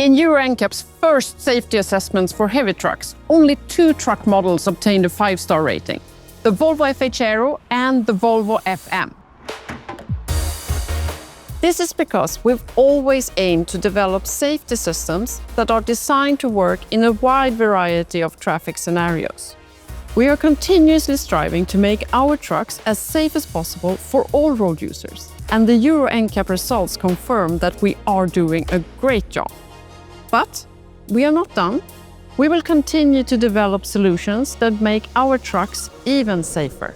In Euro NCAP's first safety assessments for heavy trucks, only 2 truck models obtained a 5-star rating: the Volvo FH Aero and the Volvo FM. This is because we've always aimed to develop safety systems that are designed to work in a wide variety of traffic scenarios. We are continuously striving to make our trucks as safe as possible for all road users, and the Euro NCAP results confirm that we are doing a great job. But we are not done. We will continue to develop solutions that make our trucks even safer.